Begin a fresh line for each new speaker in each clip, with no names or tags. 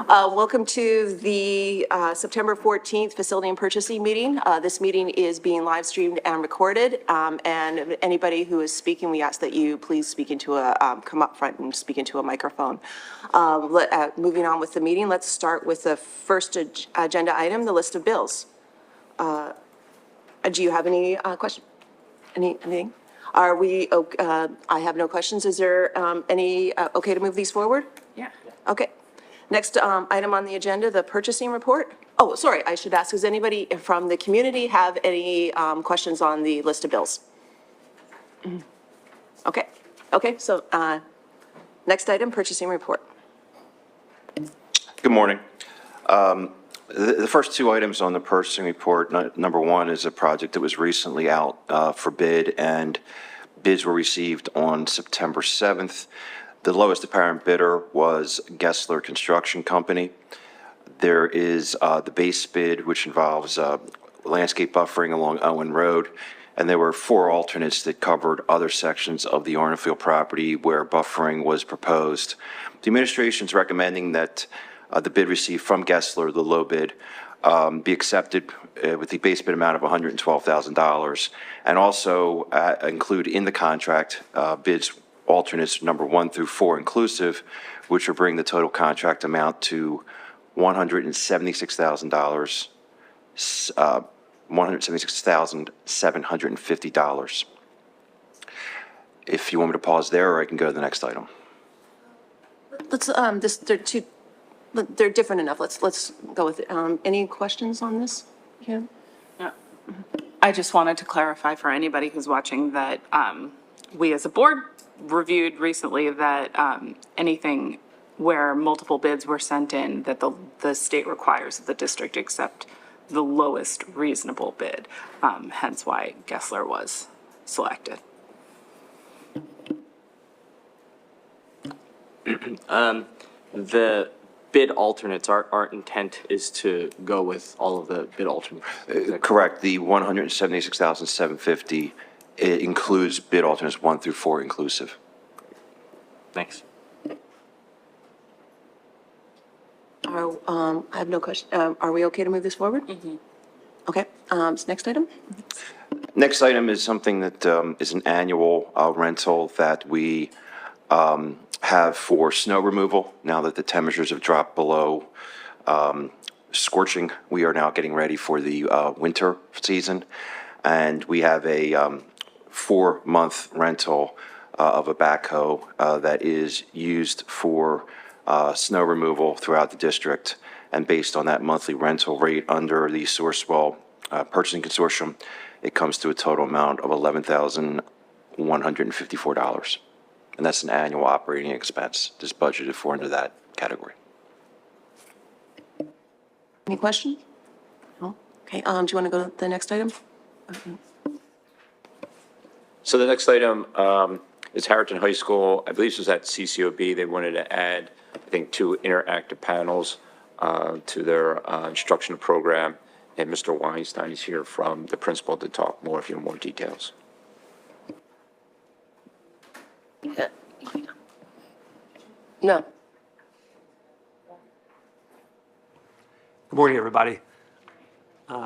Welcome to the September 14th Facility and Purchasing Meeting. This meeting is being live streamed and recorded, and anybody who is speaking, we ask that you please speak into come up front and speak into a microphone. Moving on with the meeting, let's start with the first agenda item, the list of bills. Do you have any questions? Anything? Are we, I have no questions. Is there any, okay to move these forward?
Yeah.
Okay. Next item on the agenda, the purchasing report. Oh, sorry, I should ask, does anybody from the community have any questions on the list of bills? Okay, so next item, purchasing report.
Good morning. The first two items on the purchasing report, number one is a project that was recently out for bid, and bids were received on September 7th. The lowest apparent bidder was Gessler Construction Company. There is the base bid, which involves landscape buffering along Owen Road, and there were four alternates that covered other sections of the Arnofield property where buffering was proposed. The administration is recommending that the bid received from Gessler, the low bid, be accepted with the base bid amount of $112,000, and also include in the contract bids alternates number 1 through 4 inclusive, which will bring the total contract amount to $176,000, $176,750. If you want me to pause there, or I can go to the next item.
Let's, they're different enough. Let's go with it. Any questions on this? Yeah.
I just wanted to clarify for anybody who's watching that we as a board reviewed recently that anything where multiple bids were sent in, that the state requires that the district accept the lowest reasonable bid, hence why Gessler was selected.
The bid alternates, our intent is to go with all of the bid alternates.
Correct. The $176,750 includes bid alternates 1 through 4 inclusive.
Thanks.
I have no question. Are we okay to move this forward? Mm-hmm. Okay. Next item?
Next item is something that is an annual rental that we have for snow removal. Now that the temperatures have dropped below scorching, we are now getting ready for the winter season. And we have a 4-month rental of a backhoe that is used for snow removal throughout the district. And based on that monthly rental rate under the Sourcewell Purchasing Consortium, it comes to a total amount of $11,154. And that's an annual operating expense that's budgeted for under that category.
Any questions? No? Okay. Do you want to go to the next item?
So the next item is Harrington High School. I believe this was at CCOB. They wanted to add, I think, 2 interactive panels to their instructional program. And Mr. Weinstein is here from the principal to talk more if you have more details.
No.
Good morning, everybody.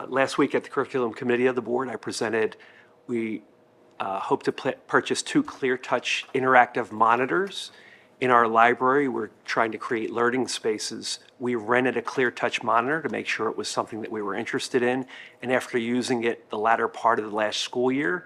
Last week at the Curriculum Committee of the Board, I presented, we hope to purchase 2 ClearTouch interactive monitors. In our library, we're trying to create learning spaces. We rented a ClearTouch monitor to make sure it was something that we were interested in. And after using it the latter part of the last school year,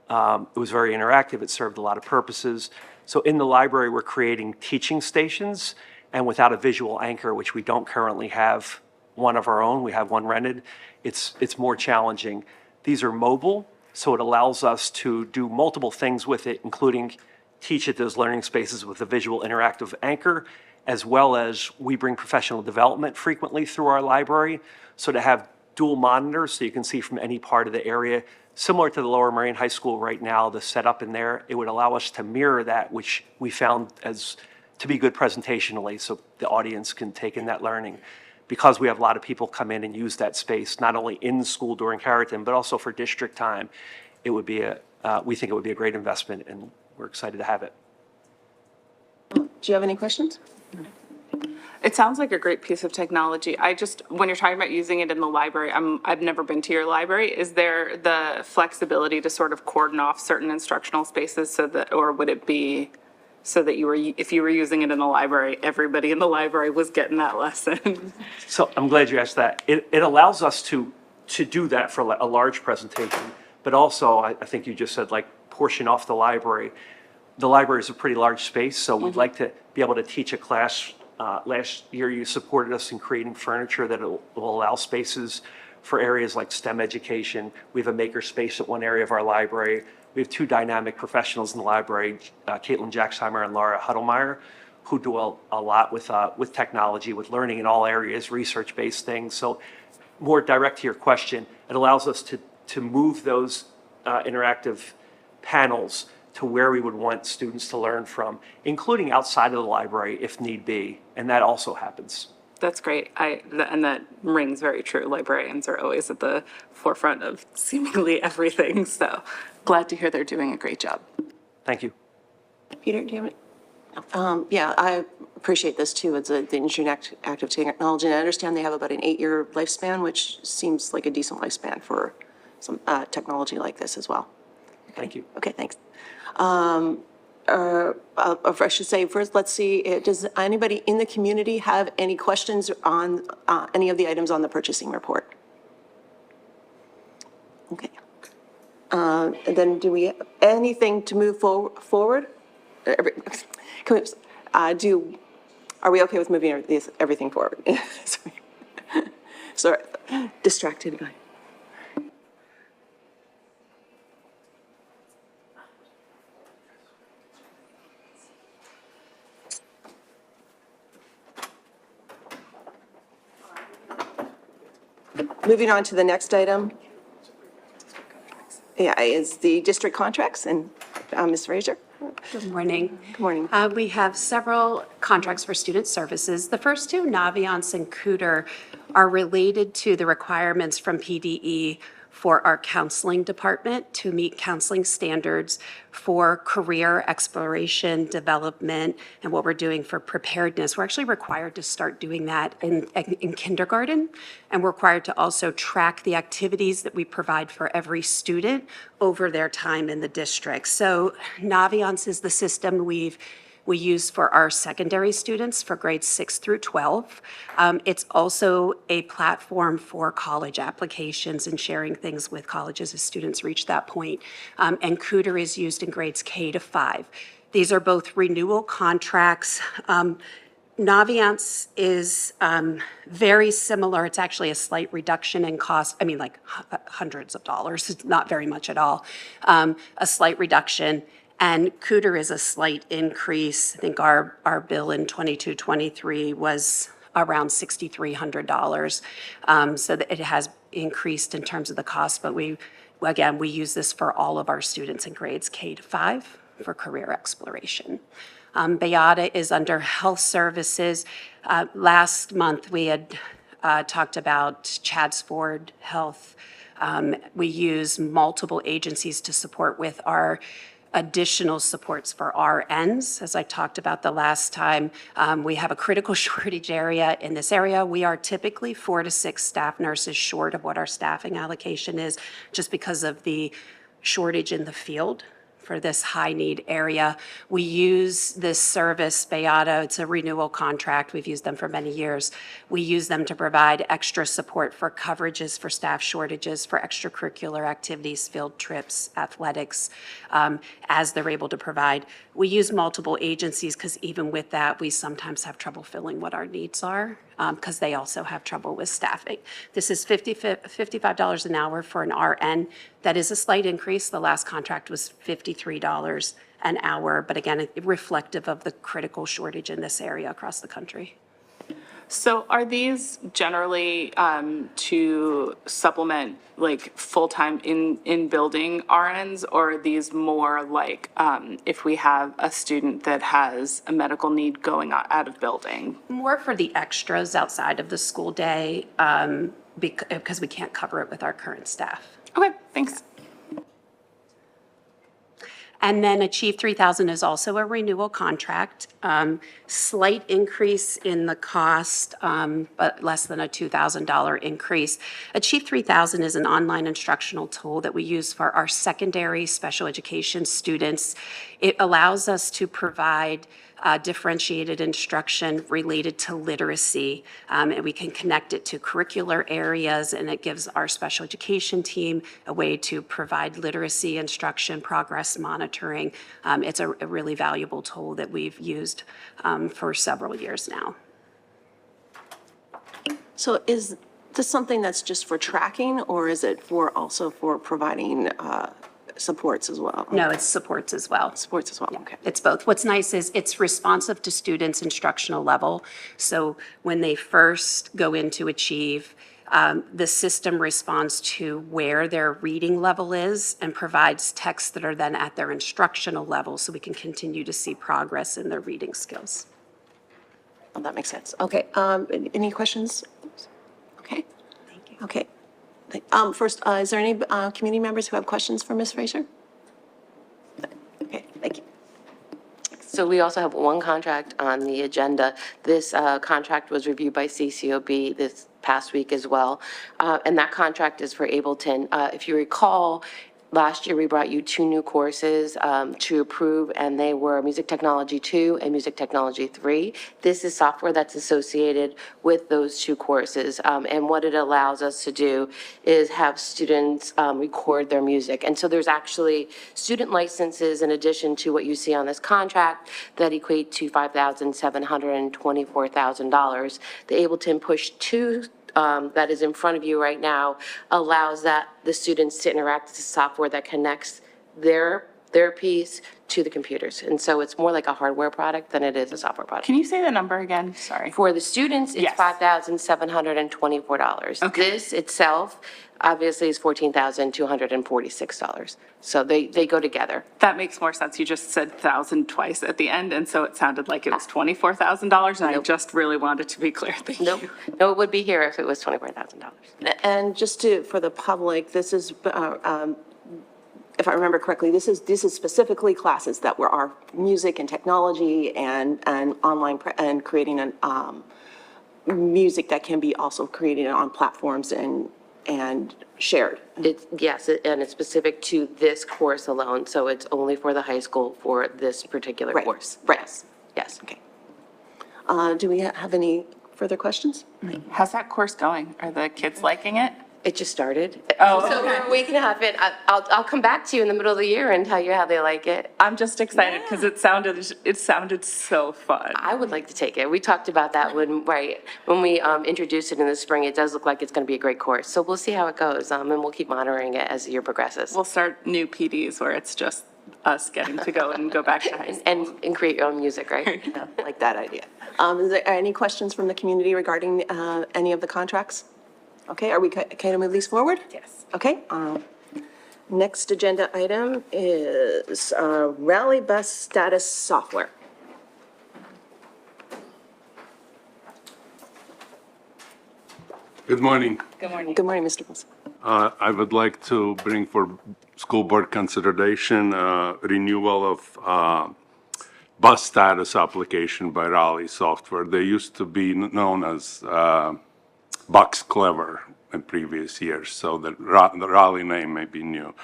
it was very interactive. It served a lot of purposes. So in the library, we're creating teaching stations, and without a visual anchor, which we don't currently have one of our own, we have one rented, it's more challenging. These are mobile, so it allows us to do multiple things with it, including teach at those learning spaces with a visual interactive anchor, as well as we bring professional development frequently through our library. So to have dual monitors so you can see from any part of the area, similar to the Lower Merion High School right now, the setup in there, it would allow us to mirror that, which we found as to be good presentationally, so the audience can take in that learning. Because we have a lot of people come in and use that space, not only in school during Harrington, but also for district time, it would be we think it would be a great investment, and we're excited to have it.
Do you have any questions?
It sounds like a great piece of technology. When you're talking about using it in the library, I've never been to your library. Is there the flexibility to sort of cordon off certain instructional spaces so that, or would it be so that if you were using it in the library, everybody in the library was getting that lesson?
So I'm glad you asked that. It allows us to do that for a large presentation, but also, I think you just said, like, portion off the library. The library is a pretty large space, so we'd like to be able to teach a class. Last year, you supported us in creating furniture that will allow spaces for areas like STEM education. We have a maker space at one area of our library. We have two dynamic professionals in the library, Caitlin Jacksheimer and Laura Huddlemeyer, who do a lot with technology, with learning in all areas, research-based things. So more direct to your question, it allows us to move those interactive panels to where we would want students to learn from, including outside of the library if need be, and that also happens.
That's great. And that rings very true. Librarians are always at the forefront of seemingly everything. So glad to hear they're doing a great job.
Thank you.
Peter, do you have any? Yeah, I appreciate this too. It's the interactive technology. And I understand they have about an 8-year lifespan, which seems like a decent lifespan for some technology like this as well.
Thank you.
Okay, thanks. I should say, first, let's see, does anybody in the community have any questions on any of the items on the purchasing report? Okay. And then do we have anything to move forward? Can we, are we okay with moving everything forward? Sorry, distracted by. Moving on to the next item. Yeah, is the district contracts, and Ms. Fraser.
Good morning.
Good morning.
We have several contracts for student services. The first two, Naviance and Cooter, are related to the requirements from PDE for our counseling department to meet counseling standards for career exploration, development, and what we're doing for preparedness. We're actually required to start doing that in kindergarten, and we're required to also track the activities that we provide for every student over their time in the district. So Naviance is the system we use for our secondary students for grades 6 through 12. It's also a platform for college applications and sharing things with colleges as students reach that point. And Cooter is used in grades K to 5. These are both renewal contracts. Naviance is very similar. It's actually a slight reduction in cost. I mean, like hundreds of dollars. It's not very much at all. A slight reduction. And Cooter is a slight increase. I think our bill in 22-23 was around $6,300. So that it has increased in terms of the cost, but we use this for all of our students in grades K to 5 for career exploration. Beata is under health services. Last month, we had talked about Chadsford Health. We use multiple agencies to support with our additional supports for RNs. As I talked about the last time, we have a critical shortage area in this area. We are typically 4 to 6 staff nurses short of what our staffing allocation is, just because of the shortage in the field for this high-need area. We use this service, Beata. It's a renewal contract. We've used them for many years. We use them to provide extra support for coverages for staff shortages, for extracurricular activities, field trips, athletics, as they're able to provide. We use multiple agencies because even with that, we sometimes have trouble filling what our needs are, because they also have trouble with staffing. This is $55 an hour for an RN. That is a slight increase. The last contract was $53 an hour, but again, reflective of the critical shortage in this area across the country.
So are these generally to supplement like full-time in building RNs, or are these more like if we have a student that has a medical need going out of building?
More for the extras outside of the school day, because we can't cover it with our current staff.
Okay, thanks.
And then Achieve 3000 is also a renewal contract. Slight increase in the cost, but less than a $2,000 increase. Achieve 3000 is an online instructional tool that we use for our secondary special education students. It allows us to provide differentiated instruction related to literacy, and we can connect it to curricular areas, and it gives our special education team a way to provide literacy instruction, progress monitoring. It's a really valuable tool that we've used for several years now.
So is this something that's just for tracking, or is it for also for providing supports as well?
No, it supports as well.
Supports as well, okay.
It's both. What's nice is it's responsive to students' instructional level. So when they first go into Achieve, the system responds to where their reading level is and provides texts that are then at their instructional level, so we can continue to see progress in their reading skills.
Oh, that makes sense. Okay, any questions? Okay. Thank you. Okay. First, is there any community members who have questions for Ms. Fraser? Okay, thank you.
So we also have one contract on the agenda. This contract was reviewed by CCOB this past week as well, and that contract is for Ableton. If you recall, last year we brought you 2 new courses to approve, and they were Music Technology 2 and Music Technology 3. This is software that's associated with those 2 courses, and what it allows us to do is have students record their music. And so there's actually student licenses in addition to what you see on this contract that equate to $5,724,000. The Ableton Push 2 that is in front of you right now allows the students to interact with the software that connects their piece to the computers. And so it's more like a hardware product than it is a software product.
Can you say the number again? Sorry.
For the students, it's
Yes.
$5,724.
Okay.
This itself, obviously, is $14,246. So they go together.
That makes more sense. You just said 1,000 twice at the end, and so it sounded like it was $24,000, and I
Nope.
just really wanted to be clear. Thank
Nope.
you.
No, it would be here if it was $24,000.
And just for the public, this is, if I remember correctly, this is specifically classes that were our music and technology and online and creating music that can be also created on platforms and shared.
Yes, and it's specific to this course alone, so it's only for the high school for this particular
Right,
course.
right.
Yes, yes.
Okay. Do we have any further questions?
How's that course going? Are the kids liking it?
It just started.
Oh,
So we're a week and a half in. I'll come back to you in the middle of the year and tell you how they like it.
I'm just excited because it sounded so fun.
I would like to take it. We talked about that when we introduced it in the spring. It does look like it's going to be a great course. So we'll see how it goes, and we'll keep monitoring it as the year progresses.
We'll start new PDs where it's just us getting to go and go back to high school.
And create your own music, right?
Yeah, like that idea. Is there any questions from the community regarding any of the contracts? Okay, are we okay to move these forward?
Yes.
Okay. Next agenda item is Rally Bus Status Software.
Good morning.
Good morning.
Good morning, Mr. Wilson.
I would like to bring for school board consideration renewal of bus status application by Raleigh Software. They used to be known as Bucks Clever in previous years, so the Raleigh name may be new.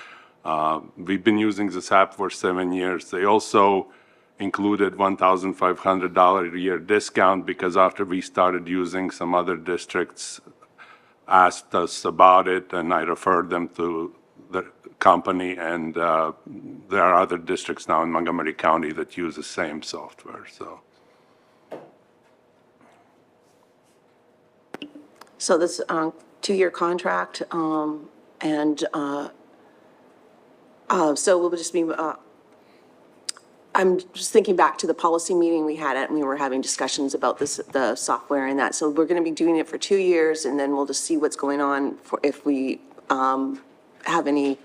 We've been using this app for 7 years. They also included $1,500 a year discount because after we started using, some other districts asked us about it, and I referred them to the company, and there are other districts now in Montgomery County that use the same software, so.
So this 2-year contract, and so we'll just be, I'm just thinking back to the policy meeting we had, and we were having discussions about this, the software and that. So we're going to be doing it for 2 years, and then we'll just see what's going on for if we have any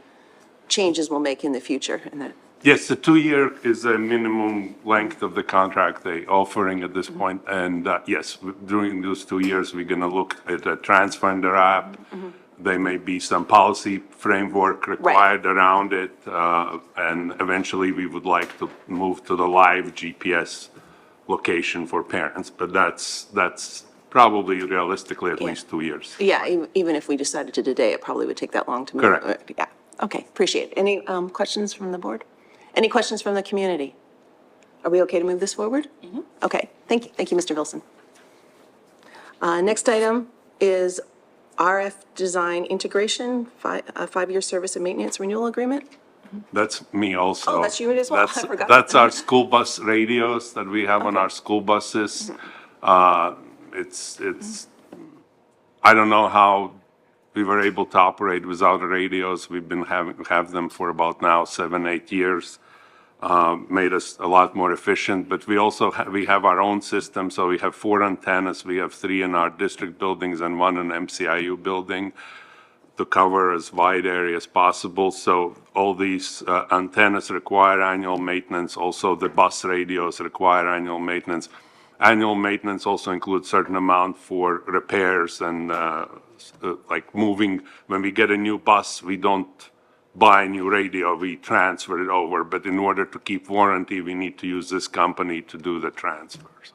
changes we'll make in the future. And that.
Yes, the 2-year is the minimum length of the contract they're offering at this point. And yes, during those 2 years, we're going to look at a transponder app, There may be some policy framework required around it, and eventually we would like to move to the live GPS location for parents, but that's probably realistically at least 2 years.
Yeah, even if we decided to today, it probably would take that long to move.
Correct.
Yeah, okay, appreciate it. Any questions from the board? Any questions from the community? Are we okay to move this forward? Okay, thank you, Mr. Wilson. Next item is RF Design Integration, a five-year service and maintenance renewal agreement.
That's me also.
Oh, that's you as well. I
That's-
forgot.
That's our school bus radios that we have on our school buses. It's, I don't know how we were able to operate without radios. We've been have them for about now 7, 8 years. Made us a lot more efficient, but we also we have our own system, so we have 4 antennas. We have 3 in our district buildings and 1 in MCIU building to cover as wide area as possible. So all these antennas require annual maintenance. Also, the bus radios require annual maintenance. Annual maintenance also includes certain amount for repairs and like moving. When we get a new bus, we don't buy a new radio, we transfer it over. But in order to keep warranty, we need to use this company to do the transfers.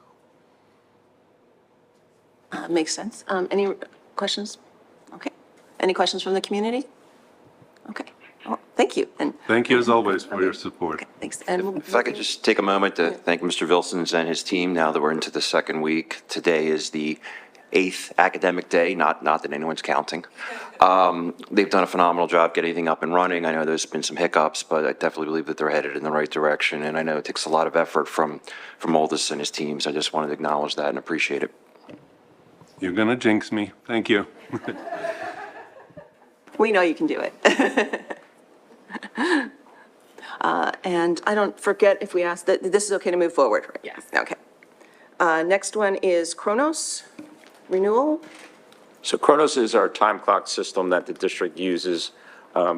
Makes sense. Any questions? Okay. Any questions from the community? Okay. Well, thank you. And
Thank you as always for your support.
thanks. And
If I could just take a moment to thank Mr. Vilsons and his team, now that we're into the second week. Today is the 8th academic day, not that anyone's counting. They've done a phenomenal job getting everything up and running. I know there's been some hiccups, but I definitely believe that they're headed in the right direction. And I know it takes a lot of effort from Aldous and his teams. I just wanted to acknowledge that and appreciate it.
You're going to jinx me. Thank you.
we know you can do it. And I don't forget if we asked that this is okay to move forward, right?
Yes.
Okay. Next one is Kronos renewal.
So Kronos is our time clock system that the district uses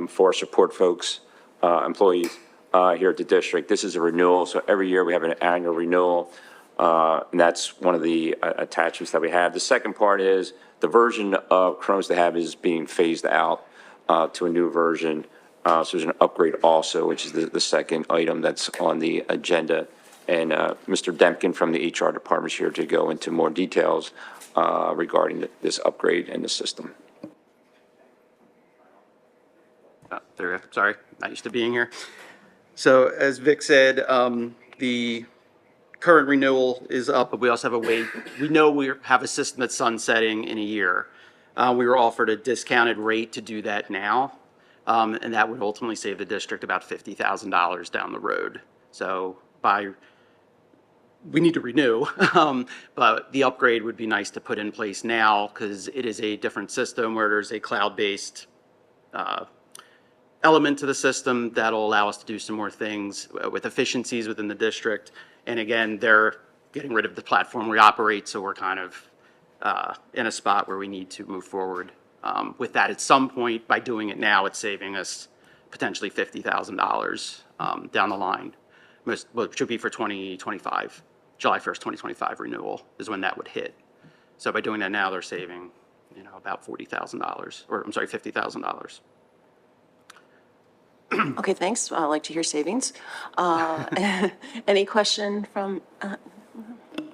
for support folks, employees here at the district. This is a renewal, so every year we have an annual renewal, and that's one of the attachments that we have. The second part is the version of Kronos they have is being phased out to a new version. So there's an upgrade also, which is the second item that's on the agenda. And Mr. Demkin from the HR department is here to go into more details regarding this upgrade in the system.
There we go. Sorry, not used to being here. So as Vic said, the current renewal is up, but we also have a way, we know we have a system that's sunsetting in a year. We were offered a discounted rate to do that now, and that would ultimately save the district about $50,000 down the road. So we need to renew, but the upgrade would be nice to put in place now because it is a different system where there's a cloud-based element to the system that'll allow us to do some more things with efficiencies within the district. And again, they're getting rid of the platform we operate, so we're kind of in a spot where we need to move forward with that. At some point, by doing it now, it's saving us potentially $50,000 down the line, which should be for 2025. July 1st, 2025 renewal is when that would hit. So by doing that now, they're saving, about $40,000, or I'm sorry, $50,000.
Okay, thanks. I like to hear savings. Any question from,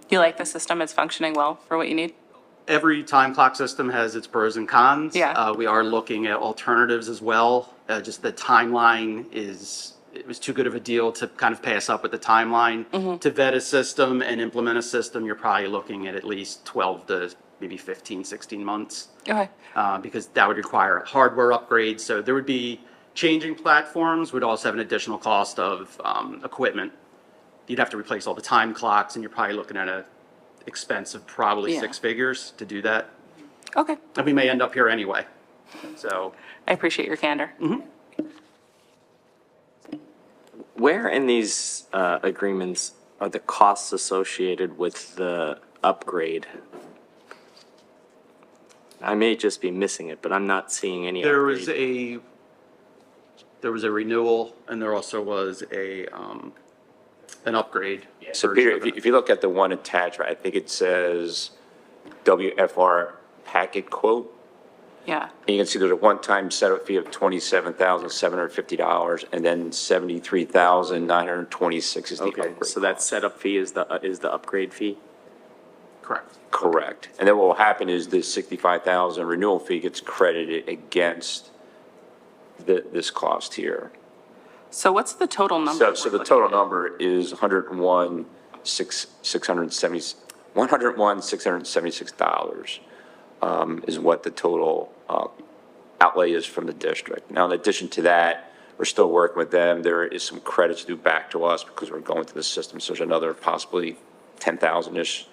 You like the system? It's functioning well for what you need?
Every time clock system has its pros and cons.
Yeah.
We are looking at alternatives as well. Just the timeline it was too good of a deal to kind of pay us up with the timeline. To vet a system and implement a system, you're probably looking at least 12 to maybe 15, 16 months.
Okay.
Because that would require hardware upgrades. So there would be changing platforms, would also have an additional cost of equipment. You'd have to replace all the time clocks, and you're probably looking at an expense of probably
Yeah.
6 figures to do that.
Okay.
And we may end up here anyway. So
I appreciate your candor.
Where in these agreements are the costs associated with the upgrade? I may just be missing it, but I'm not seeing any
there was
upgrade.
there was a renewal, and there also was an upgrade.
So
version
Peter,
of it.
if you look at the one attached, right, I think it says WFR packet quote.
Yeah.
And you can see there's a one-time setup fee of $27,750, and then $73,926 is the
Okay,
upgrade
so that
cost.
setup fee is the upgrade fee?
Correct.
Correct. And then what will happen is the $65,000 renewal fee gets credited against this cost here.
So what's the total number?
So
we're
the total
looking at?
number is $101,676 is what the total outlay is from the district. Now, in addition to that, we're still working with them. There is some credits due back to us because we're going through the system. So there's another possibly 10,000-ish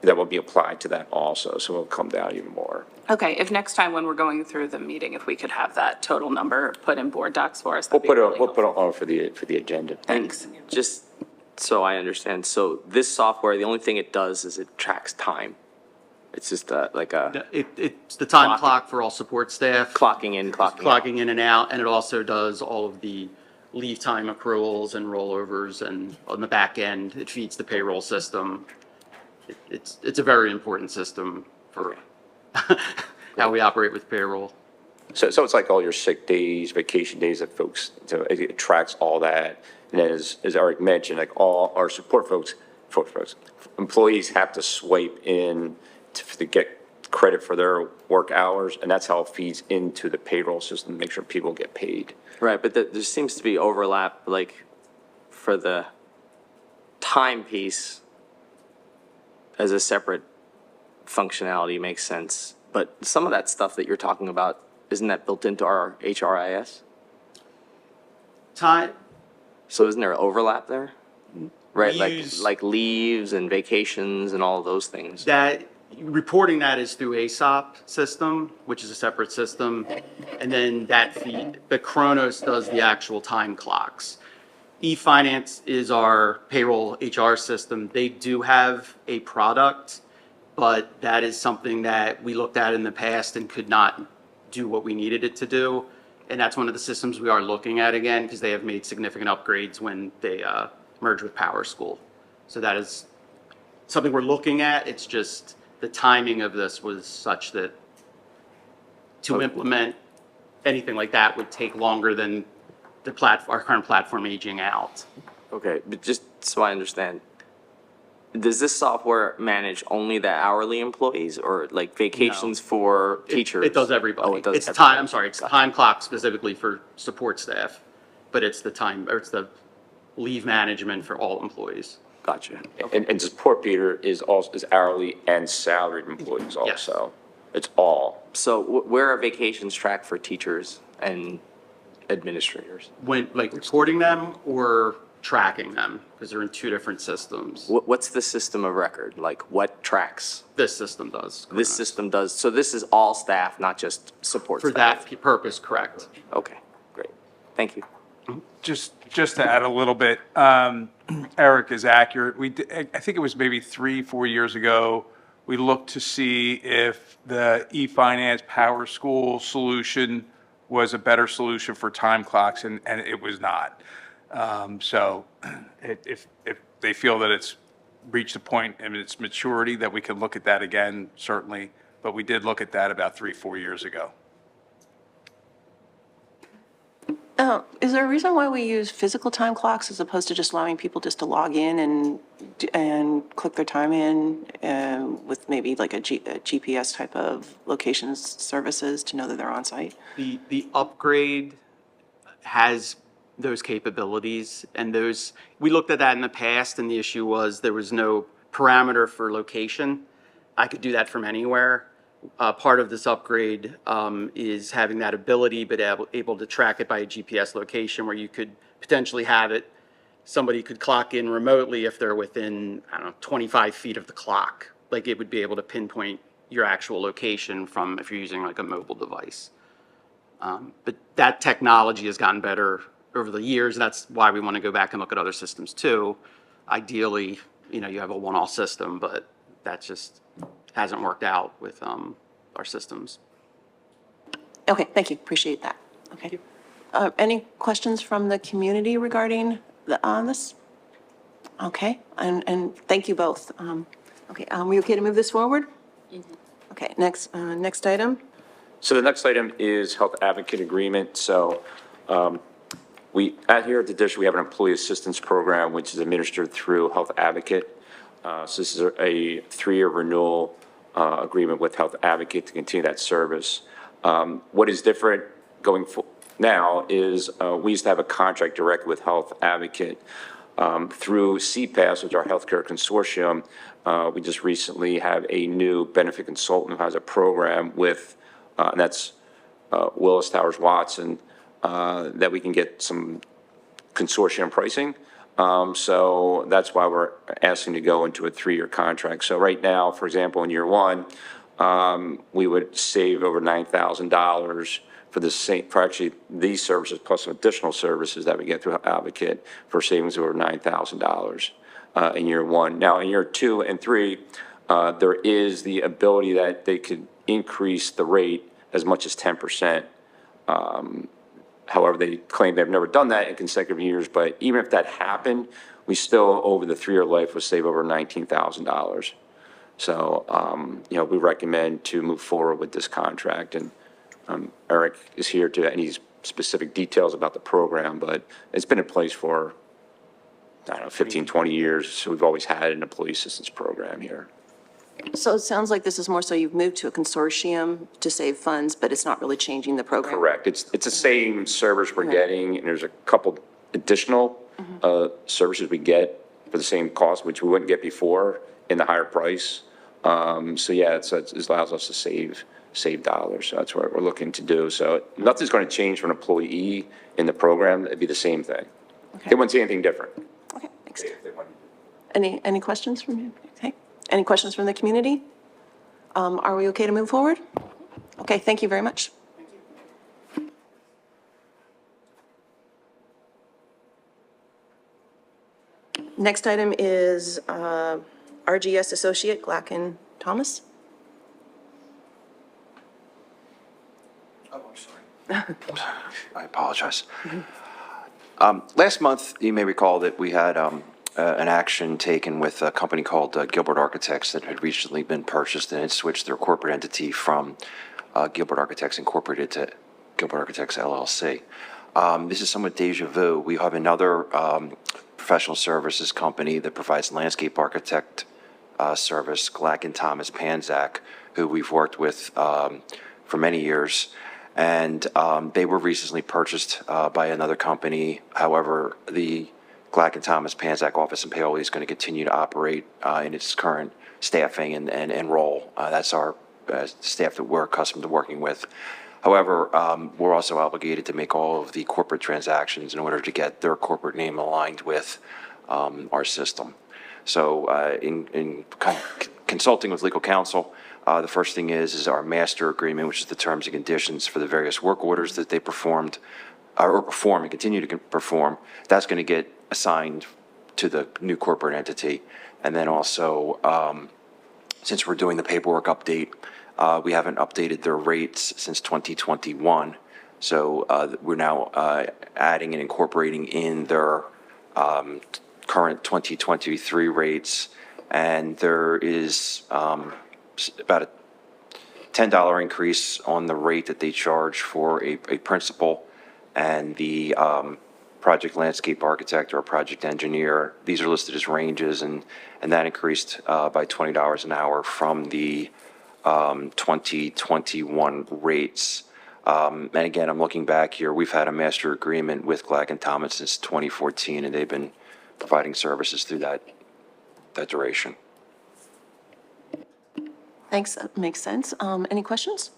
that will be applied to that also. So it'll come down even more.
Okay, if next time when we're going through the meeting, if we could have that total number put in board docs for us,
We'll
that'd be
put
really
it, we'll put it
helpful.
on for the agenda.
Thanks.
Just so I understand, so this software, the only thing it does is it tracks time. It's just like a
It's the time
Clock.
clock for all support staff.
clocking in, clocking out.
Clocking in and out, and it also does all of the leave time accruals and rollovers, and on the back end, it feeds the payroll system. It's a very important system for how we operate with payroll.
So it's like all your sick days, vacation days that folks, so it tracks all that. And then as Eric mentioned, like all our support folks, employees have to swipe in to get credit for their work hours, and that's how it feeds into the payroll system to make sure people get paid.
Right, but there seems to be overlap, like, for the time piece as a separate functionality makes sense. But some of that stuff that you're talking about, isn't that built into our HRIS?
Time,
So isn't there overlap there? Right,
We use-
like leaves and vacations and all of those things.
that, reporting that is through ASOP system, which is a separate system, and then that feed, the Kronos does the actual time clocks. eFinance is our payroll HR system. They do have a product, but that is something that we looked at in the past and could not do what we needed it to do. And that's one of the systems we are looking at again, because they have made significant upgrades when they merged with Power School. So that is something we're looking at. It's just the timing of this was such that to implement anything like that would take longer than our current platform aging out.
Okay, but just so I understand, does this software manage only the hourly employees or like vacations for teachers?
It does everybody.
Oh, it does
It's
everybody.
time, I'm sorry, it's time clock specifically for support staff, but it's the time, or it's the leave management for all employees.
Gotcha.
And support, Peter, is hourly and salaried employees
Yes.
also. It's all.
So where are vacations tracked for teachers and administrators?
When, like, reporting them or tracking them, because they're in two different systems.
What's the system of record? Like what tracks?
This system does.
This system does, so this is all staff, not just support
For
staff?
that purpose, correct.
Okay, great. Thank you.
Just to add a little bit, Eric is accurate. I think it was maybe 3-4 years ago, we looked to see if the eFinance Power School solution was a better solution for time clocks, and it was not. So if they feel that it's reached a point in its maturity that we can look at that again, certainly. But we did look at that about 3-4 years ago.
Is there a reason why we use physical time clocks as opposed to just allowing people just to log in and click their time in with maybe like a GPS type of locations services to know that they're on site?
The upgrade has those capabilities, and those, we looked at that in the past, and the issue was there was no parameter for location. I could do that from anywhere. Part of this upgrade is having that ability, but able to track it by a GPS location where you could potentially have it. Somebody could clock in remotely if they're within, I don't know, 25 feet of the clock. Like it would be able to pinpoint your actual location from if you're using like a mobile device. But that technology has gotten better over the years. That's why we want to go back and look at other systems too. Ideally, you have a one-all system, but that just hasn't worked out with our systems.
Okay, thank you, appreciate that. Okay. Any questions from the community regarding this? Okay, and thank you both. Okay, we okay to move this forward? Okay, next item
So the next item is health advocate agreement. So here at the district, we have an employee assistance program, which is administered through Health Advocate. So this is a 3-year renewal agreement with Health Advocate to continue that service. What is different now is we used to have a contract direct with Health Advocate. Through CPAS, which is our healthcare consortium, we just recently have a new benefit consultant who has a program with, and that's Willis Towers Watson, that we can get some consortium pricing. So that's why we're asking to go into a 3-year contract. So right now, for example, in year 1, we would save over $9,000 for actually these services plus some additional services that we get through Advocate for savings of over $9,000 in year 1. Now, in year 2 and 3, there is the ability that they could increase the rate as much as 10%. However, they claim they've never done that in consecutive years, but even if that happened, we still, over the 3-year life, would save over $19,000. So, we recommend to move forward with this contract, and Eric is here to any specific details about the program, but it's been in place for, 15, 20 years, so we've always had an employee assistance program here.
So it sounds like this is more so you've moved to a consortium to save funds, but it's not really changing the program.
Correct. It's the same service we're getting, and there's a couple additional services we get for the same cost, which we wouldn't get before in the higher price. So yeah, it allows us to save dollars. So that's what we're looking to do. So nothing's going to change for an employee in the program. It'd be the same thing.
Okay.
They wouldn't see anything different.
Okay, thanks. Any questions from you? Okay. Any questions from the community? Are we okay to move forward? Okay, thank you very much. Next item is RGS Associate Glacken Thomas.
Oh, I'm sorry. I apologize. Last month, you may recall that we had an action taken with a company called Gilbert Architects that had recently been purchased and had switched their corporate entity from Gilbert Architects Incorporated to Gilbert Architects LLC. This is somewhat deja vu. We have another professional services company that provides landscape architect service, Glacken Thomas Panzak, who we've worked with for many years. And they were recently purchased by another company. However, the Glacken Thomas Panzak office in Paoli is going to continue to operate in its current staffing and role. That's our staff that we're accustomed to working with. However, we're also obligated to make all of the corporate transactions in order to get their corporate name aligned with our system. So in consulting with legal counsel, the first thing is our master agreement, which is the terms and conditions for the various work orders that they performed or perform and continue to perform. That's going to get assigned to the new corporate entity. And then also, since we're doing the paperwork update, we haven't updated their rates since 2021. So we're now adding and incorporating in their current 2023 rates. And there is about a $10 increase on the rate that they charge for a principal and the project landscape architect or project engineer. These are listed as ranges, and that increased by $20 an hour from the 2021 rates. And again, I'm looking back here, we've had a master agreement with Glacken Thomas since 2014, and they've been providing services through that duration.
Thanks, that makes sense. Any questions?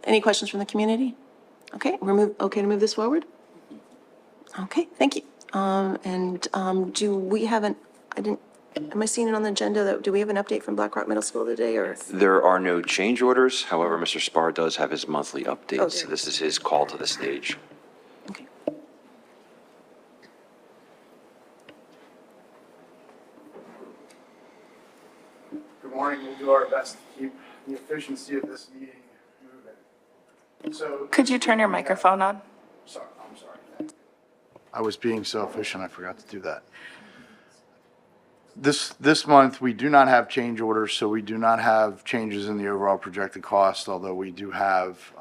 Any questions from the community? Okay, okay to move this forward? Okay, thank you. Do we have am I seeing it on the agenda, do we have an update from Black Rock Middle School today, or?
There are no change orders. However, Mr. Spar does have his monthly updates.
Oh,
So
there.
this is his call to the stage.
Okay.
Good morning. We'll do our best to keep the efficiency of this meeting moving. So.
Could you turn your microphone on?
Sorry, I'm sorry. I was being so efficient, I forgot to do that. This month, we do not have change orders, so we do not have changes in the overall projected cost, although we do have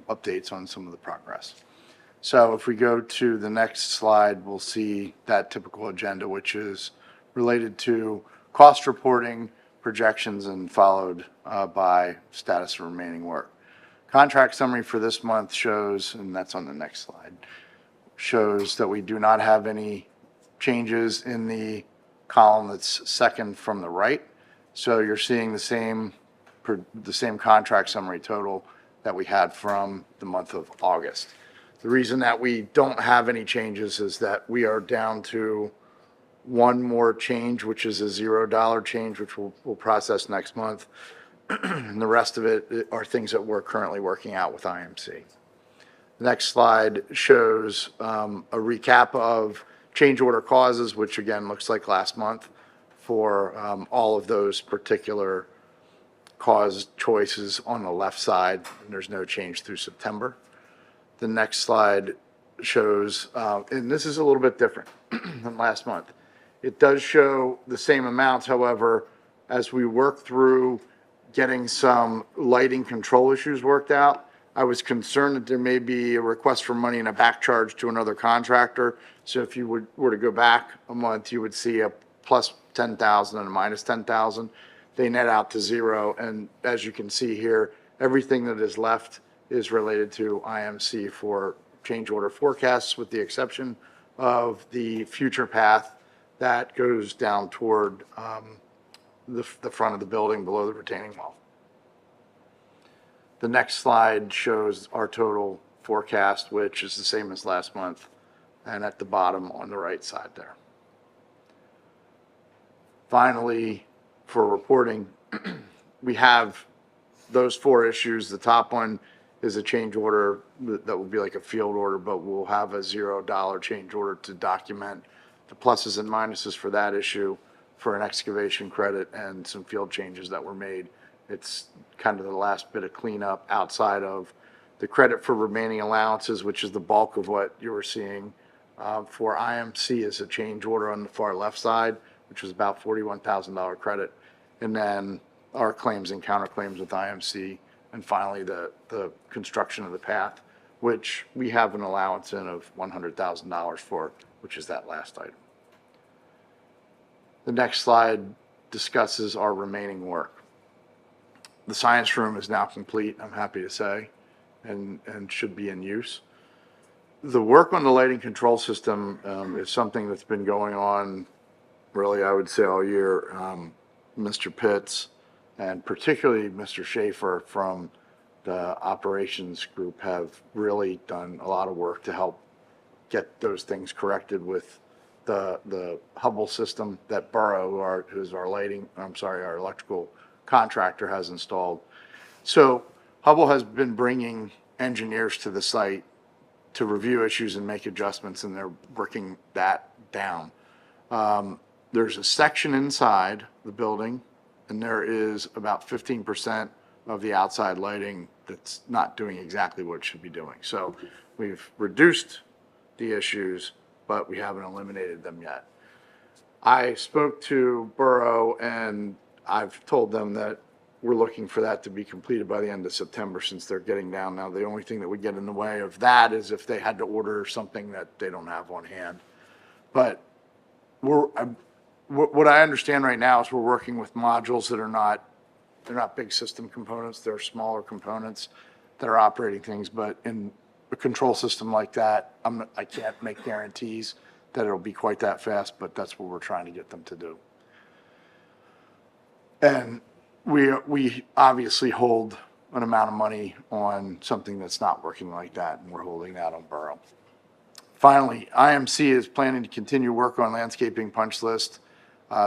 updates on some of the progress. So if we go to the next slide, we'll see that typical agenda, which is related to cost reporting, projections, and followed by status of remaining work. Contract summary for this month shows, and that's on the next slide, shows that we do not have any changes in the column that's second from the right. So you're seeing the same contract summary total that we had from the month of August. The reason that we don't have any changes is that we are down to one more change, which is a $0 change, which we'll process next month. And the rest of it are things that we're currently working out with IMC. The next slide shows a recap of change order causes, which again looks like last month for all of those particular cause choices on the left side, and there's no change through September. The next slide shows, and this is a little bit different than last month. It does show the same amounts, however, as we work through getting some lighting control issues worked out, I was concerned that there may be a request for money and a back charge to another contractor. So if you were to go back a month, you would see a plus 10,000 and a minus 10,000. They net out to zero. And as you can see here, everything that is left is related to IMC for change order forecasts, with the exception of the future path that goes down toward the front of the building below the retaining wall. The next slide shows our total forecast, which is the same as last month, and at the bottom on the right side there. Finally, for reporting, we have those four issues. The top one is a change order that will be like a field order, but we'll have a $0 change order to document the pluses and minuses for that issue, for an excavation credit and some field changes that were made. It's kind of the last bit of cleanup outside of the credit for remaining allowances, which is the bulk of what you were seeing for IMC as a change order on the far left side, which was about $41,000 credit. And then our claims and counterclaims with IMC. And finally, the construction of the path, which we have an allowance in of $100,000 for, which is that last item. The next slide discusses our remaining work. The science room is now complete, I'm happy to say, and should be in use. The work on the lighting control system is something that's been going on, really, I would say all year. Mr. Pitts and particularly Mr. Schaefer from the operations group have really done a lot of work to help get those things corrected with the Hubble system that Burrow, who's our our electrical contractor, has installed. So Hubble has been bringing engineers to the site to review issues and make adjustments, and they're working that down. There's a section inside the building, and there is about 15% of the outside lighting that's not doing exactly what it should be doing. So we've reduced the issues, but we haven't eliminated them yet. I spoke to Burrow, and I've told them that we're looking for that to be completed by the end of September, since they're getting down now. The only thing that would get in the way of that is if they had to order something that they don't have on hand. But what I understand right now is we're working with modules that are they're not big system components. They're smaller components that are operating things. But in a control system like that, I can't make guarantees that it'll be quite that fast, but that's what we're trying to get them to do. And we obviously hold an amount of money on something that's not working like that, and we're holding that on Burrow. Finally, IMC is planning to continue work on landscaping punch list.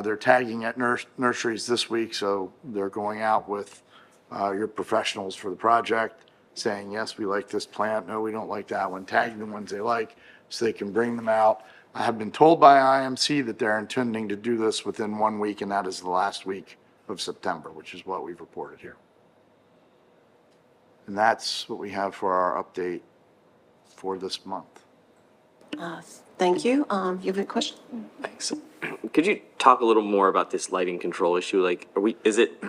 They're tagging at nurseries this week, so they're going out with your professionals for the project, saying, yes, we like this plant, no, we don't like that one, tagging the ones they like so they can bring them out. I have been told by IMC that they're intending to do this within 1 week, and that is the last week of September, which is what we've reported here. And that's what we have for our update for this month.
Thank you. You have a question?
Thanks. Could you talk a little more about this lighting control issue? Like, is it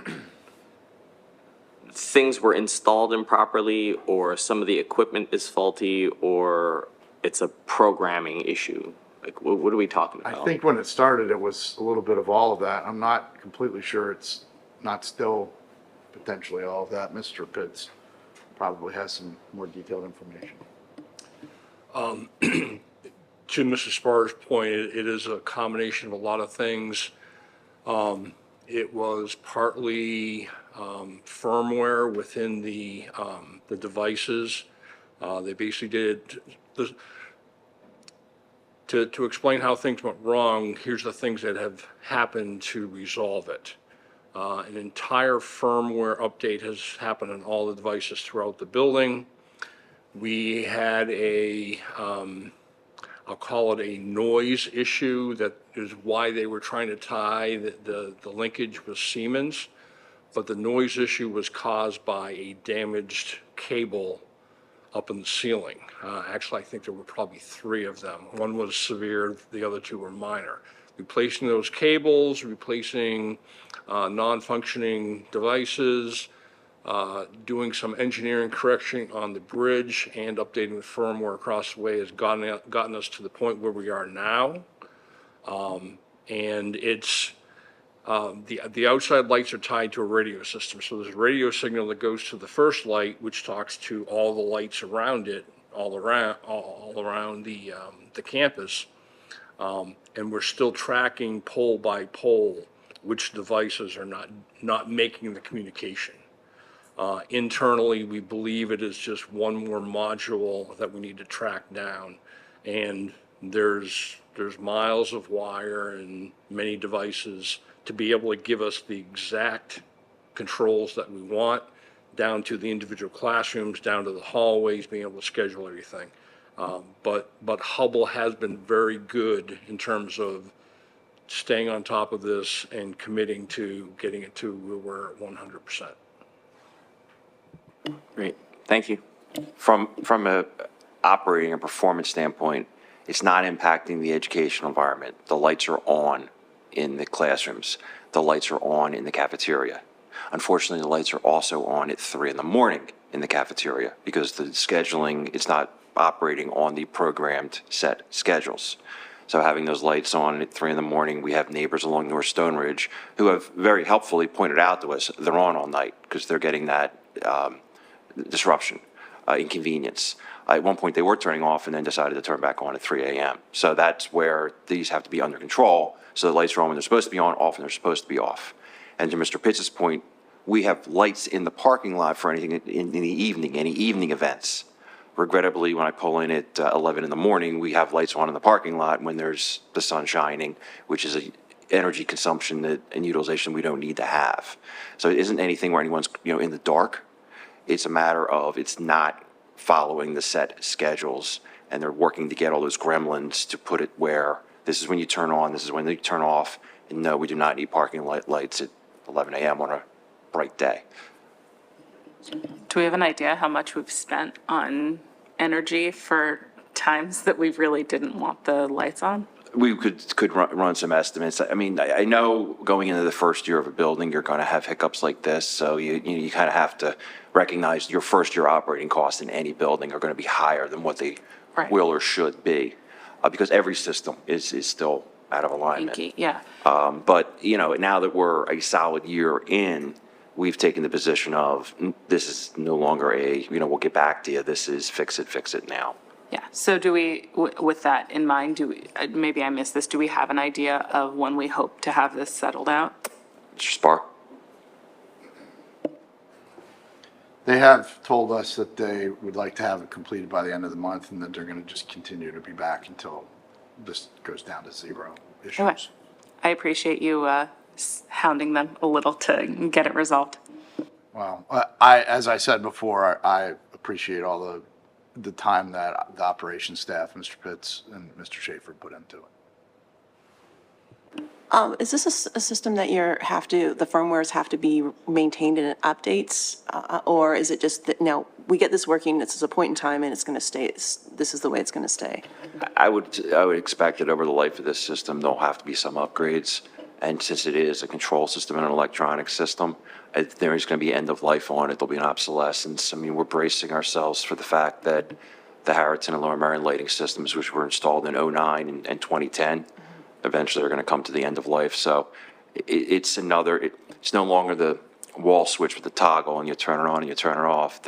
things were installed improperly, or some of the equipment is faulty, or it's a programming issue? Like, what are we talking
I
about?
think when it started, it was a little bit of all of that. I'm not completely sure it's not still potentially all of that. Mr. Pitts probably has some more detailed information.
To Mr. Sparr's point, it is a combination of a lot of things. It was partly firmware within the devices. They basically did, to explain how things went wrong, here's the things that have happened to resolve it. An entire firmware update has happened on all the devices throughout the building. We had I'll call it a noise issue. That is why they were trying to tie the linkage with Siemens. But the noise issue was caused by a damaged cable up in the ceiling. Actually, I think there were probably 3 of them. One was severe, the other 2 were minor. Replacing those cables, replacing non-functioning devices, doing some engineering correction on the bridge and updating the firmware across the way has gotten us to the point where we are now. And it's, the outside lights are tied to a radio system. So there's a radio signal that goes to the first light, which talks to all the lights around it, all around the campus. And we're still tracking pole by pole which devices are not making the communication. Internally, we believe it is just one more module that we need to track down. And there's miles of wire and many devices to be able to give us the exact controls that we want, down to the individual classrooms, down to the hallways, being able to schedule everything. But Hubble has been very good in terms of staying on top of this and committing to getting it to where we're at 100%.
Great, thank you.
From a operating and performance standpoint, it's not impacting the educational environment. The lights are on in the classrooms. The lights are on in the cafeteria. Unfortunately, the lights are also on at 3 in the morning in the cafeteria because the scheduling, it's not operating on the programmed set schedules. So having those lights on at 3 in the morning, we have neighbors along North Stone Ridge who have very helpfully pointed out to us they're on all night because they're getting that disruption, inconvenience. At one point, they were turning off and then decided to turn back on at 3 a.m. So that's where these have to be under control. So the lights are on when they're supposed to be on, off when they're supposed to be off. And to Mr. Pitts' point, we have lights in the parking lot for anything in the evening, any evening events. Regrettably, when I pull in at 11 in the morning, we have lights on in the parking lot when there's the sun shining, which is a energy consumption and utilization we don't need to have. So it isn't anything where anyone's in the dark. It's a matter of it's not following the set schedules, and they're working to get all those gremlins to put it where this is when you turn on, this is when you turn off. And no, we do not need parking lights at 11 a.m. on a bright day.
Do we have an idea how much we've spent on energy for times that we really didn't want the lights on?
We could run some estimates. I mean, I know going into the first year of a building, you're going to have hiccups like this. So you kind of have to recognize your first year operating costs in any building are going to be higher than what they
Right.
will or should be, because every system is still out of alignment.
Inky, yeah.
But, now that we're a solid year in, we've taken the position of this is no longer we'll get back to you. This is fix it now.
Yeah, so do we, with that in mind, maybe I missed this, do we have an idea of when we hope to have this settled out?
Mr. Spar?
They have told us that they would like to have it completed by the end of the month and that they're going to just continue to be back until this goes down to 0 issues.
Okay. I appreciate you hounding them a little to get it resolved.
Well, as I said before, I appreciate all the time that the operations staff, Mr. Pitts and Mr. Schaefer put into it.
Is this a system that the firmwares have to be maintained and it updates? Or is it just that, we get this working, this is a point in time, and it's going to stay, this is the way it's going to stay.
I would expect that over the life of this system, there'll have to be some upgrades. And since it is a control system and an electronic system, if there is going to be end of life on it, there'll be an obsolescence. I mean, we're bracing ourselves for the fact that the Harriton and Lower Merion lighting systems, which were installed in '09 and 2010, eventually are going to come to the end of life. So it's it's no longer the wall switch with the toggle and you turn it on and you turn it off.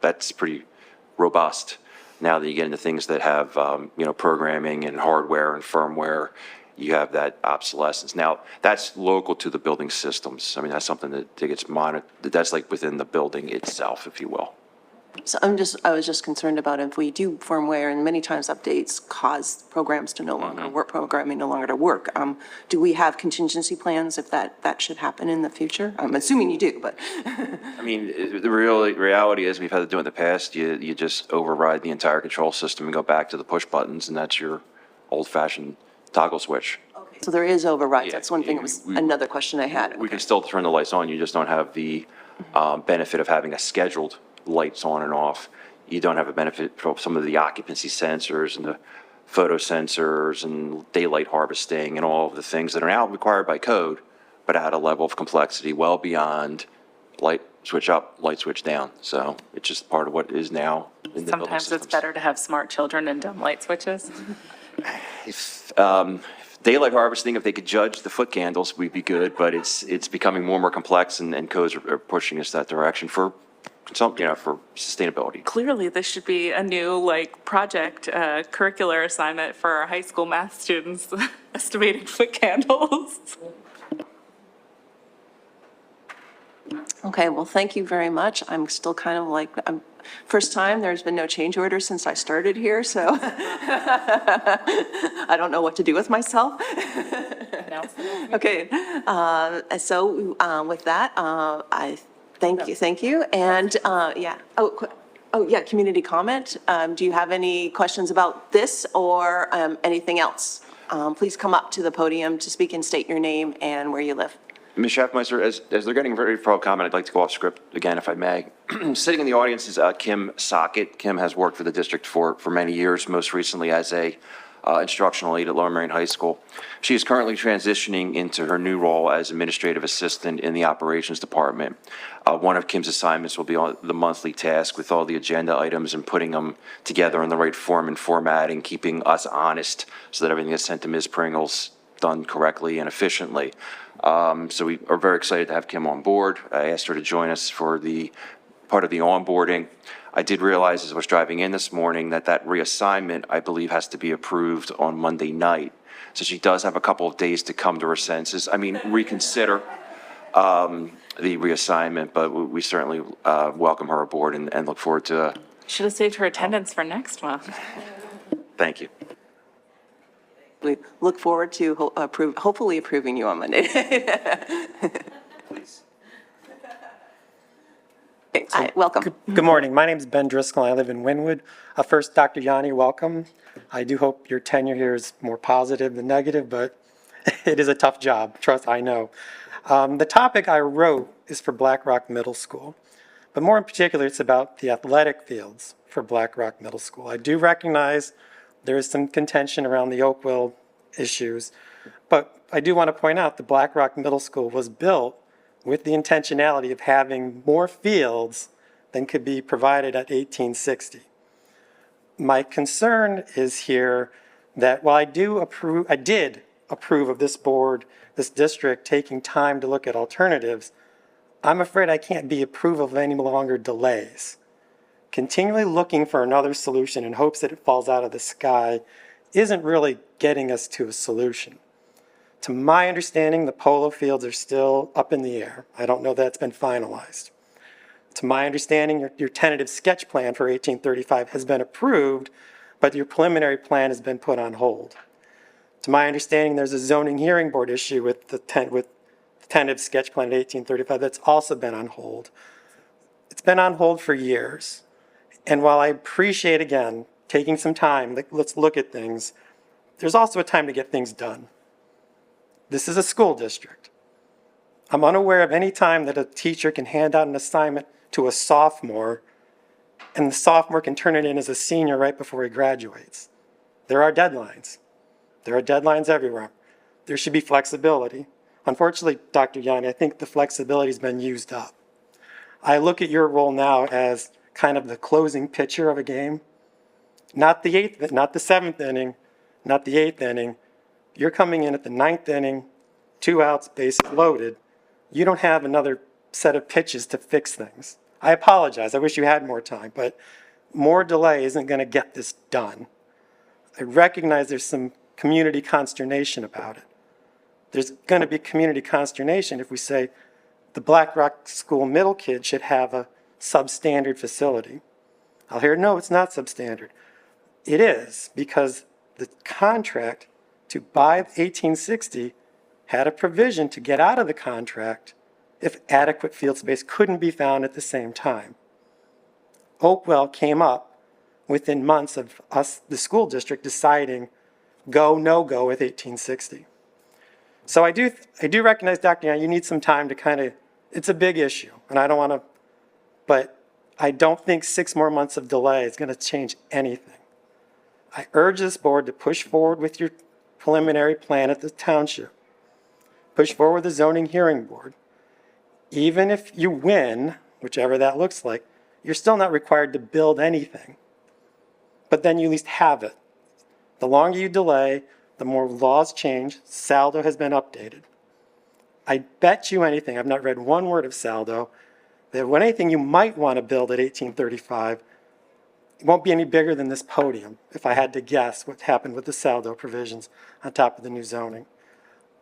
That's pretty robust. Now that you get into things that have, programming and hardware and firmware, you have that obsolescence. Now, that's local to the building systems. I mean, that's something that gets monitored, that's like within the building itself, if you will.
So I was just concerned about if we do firmware, and many times updates cause programs to no longer work, programming no longer to work. Do we have contingency plans if that should happen in the future? I'm assuming you do, but.
I mean, the reality is we've had to do it in the past. You just override the entire control system and go back to the push buttons, and that's your old-fashioned toggle switch.
So there is overrides.
Yeah,
That's one thing, was another question I had.
We can still turn the lights on, you just don't have the benefit of having a scheduled lights on and off. You don't have a benefit from some of the occupancy sensors and the photo sensors and daylight harvesting and all of the things that are now required by code, but at a level of complexity well beyond light switch up, light switch down. So it's just part of what is now in the building
Sometimes it's
systems.
better to have smart children and dumb light switches.
If daylight harvesting, if they could judge the foot candles, we'd be good, but it's becoming more and more complex, and codes are pushing us that direction for for sustainability.
Clearly, this should be a new, project, curricular assignment for our high school math students, estimating foot candles.
Okay, well, thank you very much. I'm still kind of first time, there's been no change order since I started here, so I don't know what to do with myself. Okay, so with that, I thank you, and, yeah, yeah, community comment. Do you have any questions about this or anything else? Please come up to the podium to speak and state your name and where you live.
Ms. Schaffmeister, as they're getting ready for a comment, I'd like to go off script again, if I may. Sitting in the audience is Kim Sockett. Kim has worked for the district for many years, most recently as a instructional aide at Lower Merion High School. She is currently transitioning into her new role as administrative assistant in the operations department. One of Kim's assignments will be on the monthly task with all the agenda items and putting them together in the right form and formatting, keeping us honest so that everything that's sent to Ms. Pringle's done correctly and efficiently. So we are very excited to have Kim on board. I asked her to join us for the part of the onboarding. I did realize as I was driving in this morning that reassignment, I believe, has to be approved on Monday night. So she does have a couple of days to come to her senses. I mean, reconsider the reassignment, but we certainly welcome her aboard and look forward to.
Should have saved her attendance for next month.
Thank you.
We look forward to hopefully approving you on Monday.
Please.
Okay, hi, welcome.
Good morning. My name is Ben Driscoll. I live in Wynwood. First, Dr. Yanni, welcome. I do hope your tenure here is more positive than negative, but it is a tough job. Trust, I know. The topic I wrote is for Black Rock Middle School, but more in particular, it's about the athletic fields for Black Rock Middle School. I do recognize there is some contention around the Oakville issues, but I do want to point out the Black Rock Middle School was built with the intentionality of having more fields than could be provided at 1860. My concern is here that while I did approve of this board, this district taking time to look at alternatives, I'm afraid I can't be approve of any longer delays. Continually looking for another solution in hopes that it falls out of the sky isn't really getting us to a solution. To my understanding, the polo fields are still up in the air. I don't know that it's been finalized. To my understanding, your tentative sketch plan for 1835 has been approved, but your preliminary plan has been put on hold. To my understanding, there's a zoning hearing board issue with the tentative sketch plan at 1835 that's also been on hold. It's been on hold for years. And while I appreciate, again, taking some time, let's look at things, there's also a time to get things done. This is a school district. I'm unaware of any time that a teacher can hand out an assignment to a sophomore and the sophomore can turn it in as a senior right before he graduates. There are deadlines. There are deadlines everywhere. There should be flexibility. Unfortunately, Dr. Yanni, I think the flexibility has been used up. I look at your role now as kind of the closing pitcher of a game. Not the seventh inning, not the eighth inning. You're coming in at the ninth inning, 2 outs, bases loaded. You don't have another set of pitches to fix things. I apologize. I wish you had more time, but more delay isn't going to get this done. I recognize there's some community consternation about it. There's going to be community consternation if we say the Black Rock School middle kid should have a substandard facility. I'll hear, no, it's not substandard. It is, because the contract to buy 1860 had a provision to get out of the contract if adequate field space couldn't be found at the same time. Oakwell came up within months of us, the school district, deciding go, no go with 1860. So I do recognize, Dr. Young, you need some time to kind of, it's a big issue, and I don't want to, but I don't think 6 more months of delay is going to change anything. I urge this board to push forward with your preliminary plan at the township. Push forward the zoning hearing board. Even if you win, whichever that looks like, you're still not required to build anything. But then you at least have it. The longer you delay, the more laws change. Saldo has been updated. I bet you anything, I've not read one word of Saldo, that when anything you might want to build at 1835, it won't be any bigger than this podium, if I had to guess what happened with the Saldo provisions on top of the new zoning.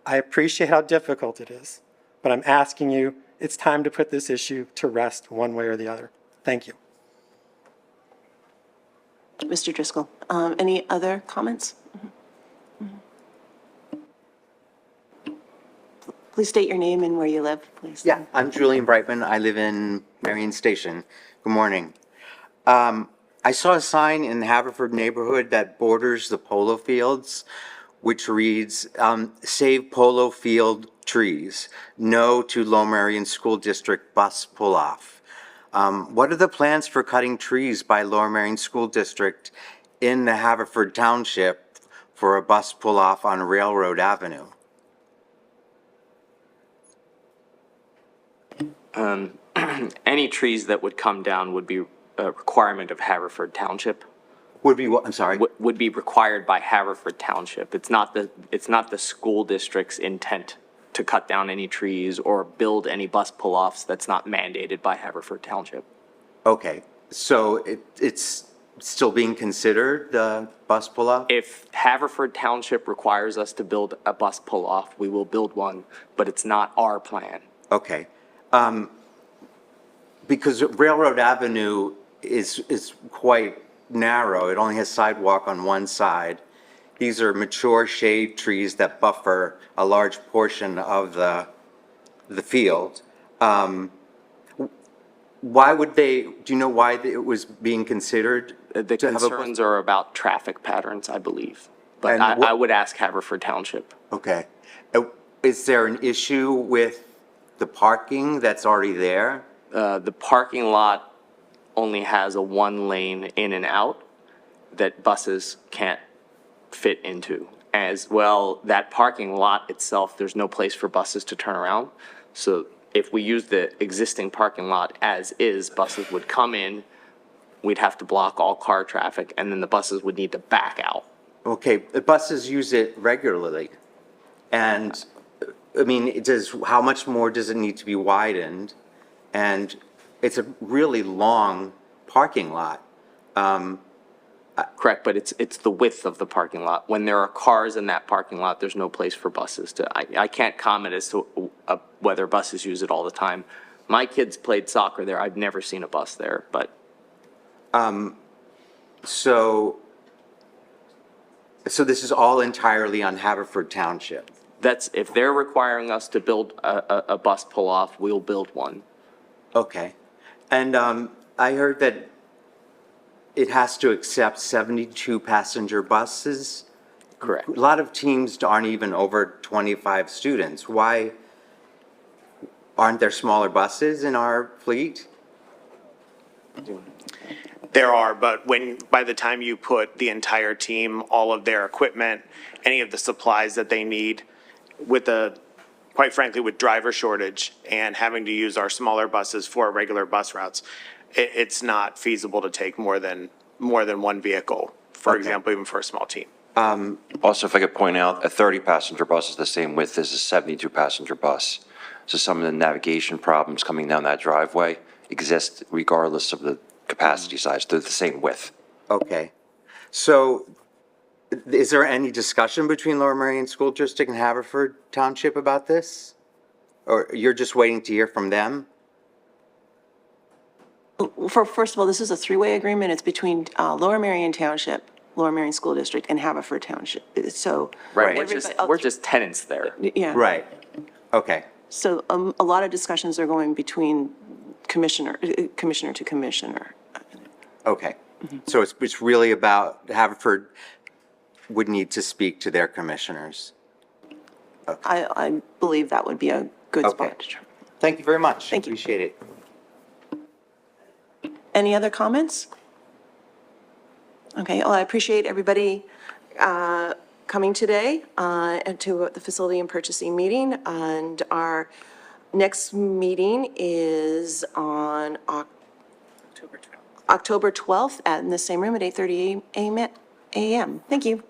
I appreciate how difficult it is, but I'm asking you, it's time to put this issue to rest one way or the other. Thank you.
Mr. Driscoll, any other comments? Please state your name and where you live, please.
Yeah, I'm Julian Brightman. I live in Marion Station. Good morning. I saw a sign in the Haverford neighborhood that borders the polo fields, which reads, save polo field trees, no to Low Marion School District bus pull-off. What are the plans for cutting trees by Lower Marion School District in the Haverford Township for a bus pull-off on Railroad Avenue?
Any trees that would come down would be a requirement of Haverford Township.
Would be what, I'm sorry?
Would be required by Haverford Township. It's not the school district's intent to cut down any trees or build any bus pull-offs. That's not mandated by Haverford Township.
Okay, so it's still being considered, the bus pull-off?
If Haverford Township requires us to build a bus pull-off, we will build one, but it's not our plan.
Okay. Because Railroad Avenue is quite narrow. It only has sidewalk on one side. These are mature shade trees that buffer a large portion of the field. Why would they, do you know why it was being considered?
The concerns are about traffic patterns, I believe. But I would ask Haverford Township.
Okay. Is there an issue with the parking that's already there?
The parking lot only has a 1-lane in and out that buses can't fit into. As well, that parking lot itself, there's no place for buses to turn around. So if we use the existing parking lot as is, buses would come in, we'd have to block all car traffic, and then the buses would need to back out.
Okay, the buses use it regularly. And, I mean, how much more does it need to be widened? And it's a really long parking lot.
Correct, but it's the width of the parking lot. When there are cars in that parking lot, there's no place for buses to, I can't comment as to whether buses use it all the time. My kids played soccer there. I've never seen a bus there, but.
So this is all entirely on Haverford Township?
That's, if they're requiring us to build a bus pull-off, we'll build one.
Okay. And I heard that it has to accept 72 passenger buses?
Correct.
A lot of teams aren't even over 25 students. Why aren't there smaller buses in our fleet?
There are, but by the time you put the entire team, all of their equipment, any of the supplies that they need, quite frankly, with driver shortage and having to use our smaller buses for regular bus routes, it's not feasible to take more than one vehicle, for example, even for a small team.
Also, if I could point out, a 30-passenger bus is the same width as a 72-passenger bus. So some of the navigation problems coming down that driveway exist regardless of the capacity size. They're the same width.
Okay. So is there any discussion between Lower Merion School District and Haverford Township about this? Or you're just waiting to hear from them?
First of all, this is a three-way agreement. It's between Lower Merion Township, Lower Merion School District, and Haverford Township. So.
Right,
everybody-
we're just tenants there.
Yeah.
Right. Okay.
So a lot of discussions are going between commissioner to commissioner.
Okay. So it's really about Haverford would need to speak to their commissioners.
I believe that would be a good
Okay.
spot to try.
Thank you very much.
Thank you.
Appreciate it.
Any other comments? Okay, well, I appreciate everybody coming today and to the facility and purchasing meeting. And our next meeting is on October 12th in the same room at 8:30 a.m. Thank you.